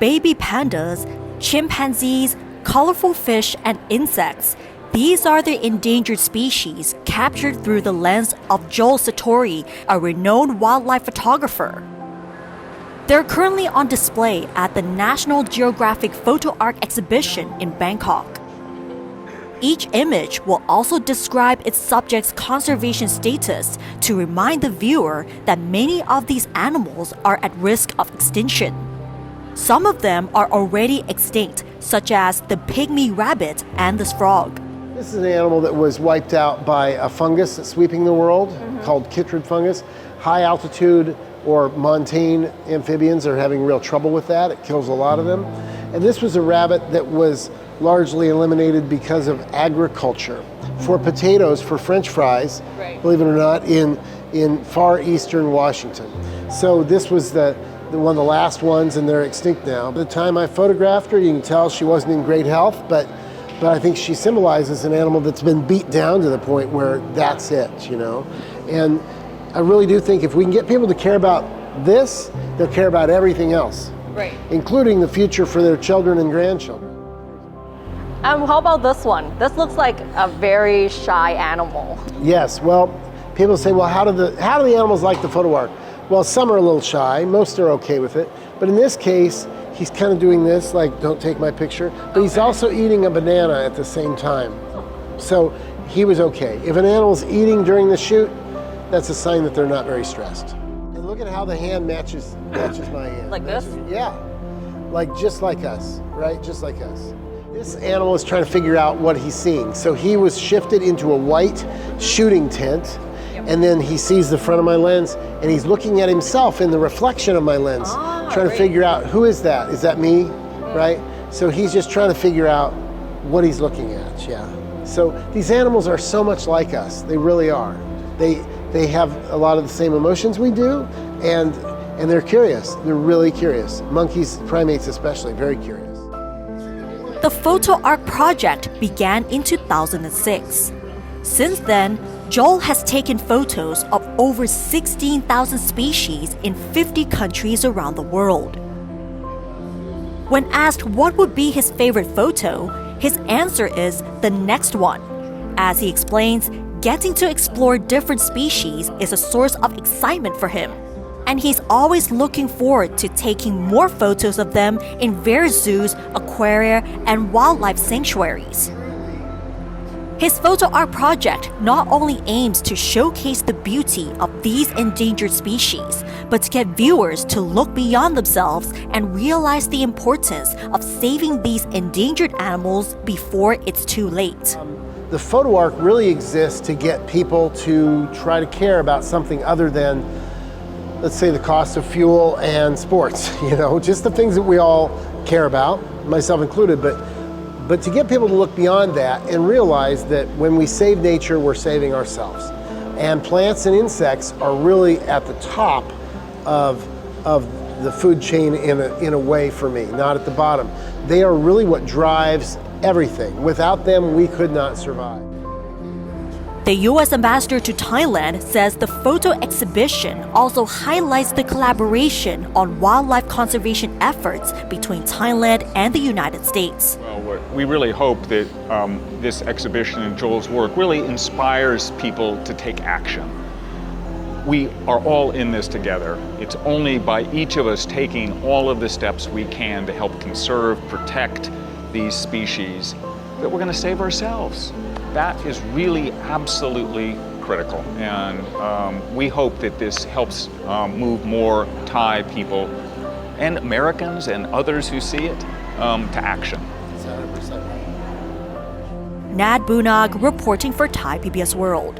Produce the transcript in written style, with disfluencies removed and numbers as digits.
baby pandas, chimpanzees, colorful fish, and insects. These are the endangered species captured through the lens of Joel Sartori, a renowned wildlife photographer. They're currently on display at the National Geographic Photo Ark Exhibition in Bangkok. Each image will also describe its subject's conservation status to remind the viewer that many of these animals are at risk of extinction. Some of them are already extinct, such as the pygmy rabbit and the frog. This is an animal that was wiped out by a fungus that's sweeping the world, called chytrid fungus. High altitude or montane amphibians are having real trouble with that. It kills a lot of them. And this was a rabbit that was largely eliminated because of agriculture. For potatoes, for French fries, believe it or not, in far eastern Washington. So this was one of the last ones, and they're extinct now. By the time I photographed her, you can tell she wasn't in great health, but I think she symbolizes an animal that's been beat down to the point where that's it, you know? And I really do think if we can get people to care about this, they'll care about everything else, including the future for their children and grandchildren. How about this one? This looks like a very shy animal. Yes, well, people say, well, how do the animals like the photo ark? Well, some are a little shy, most are okay with it, but in this case, he's kind of doing this, like, don't take my picture, but he's also eating a banana at the same time. So he was okay. If an animal's eating during the shoot, that's a sign that they're not very stressed. And look at how the hand matches my hand. Like this? Yeah, just like us, right? Just like us. This animal is trying to figure out what he's seeing. So he was shifted into a white shooting tent, and then he sees the front of my lens, and he's looking at himself in the reflection of my lens, trying to figure out, who is that? Is that me, right? So he's just trying to figure out what he's looking at, yeah. So these animals are so much like us, they really are. They have a lot of the same emotions we do, and they're curious, they're really curious. Monkeys, primates especially, very curious. The Photo Ark project began in 2006. Since then, Joel has taken photos of over 16,000 species in 50 countries around the world. When asked what would be his favorite photo, his answer is the next one. As he explains, getting to explore different species is a source of excitement for him, and he's always looking forward to taking more photos of them in various zoos, aquaria, and wildlife sanctuaries. His Photo Ark project not only aims to showcase the beauty of these endangered species, but to get viewers to look beyond themselves and realize the importance of saving these endangered animals before it's too late. The Photo Ark really exists to get people to try to care about something other than, let's say, the cost of fuel and sports, you know, just the things that we all care about, myself included, but to get people to look beyond that and realize that when we save nature, we're saving ourselves. And plants and insects are really at the top of the food chain in a way for me, not at the bottom. They are really what drives everything. Without them, we could not survive. The U.S. ambassador to Thailand says the photo exhibition also highlights the collaboration on wildlife conservation efforts between Thailand and the United States. Well, we really hope that this exhibition and Joel's work really inspires people to take action. We are all in this together. It's only by each of us taking all of the steps we can to help conserve, protect these species that we're going to save ourselves. That is really absolutely critical, and we hope that this helps move more Thai people and Americans and others who see it to action. Nad Bunag reporting for Thai PBS World.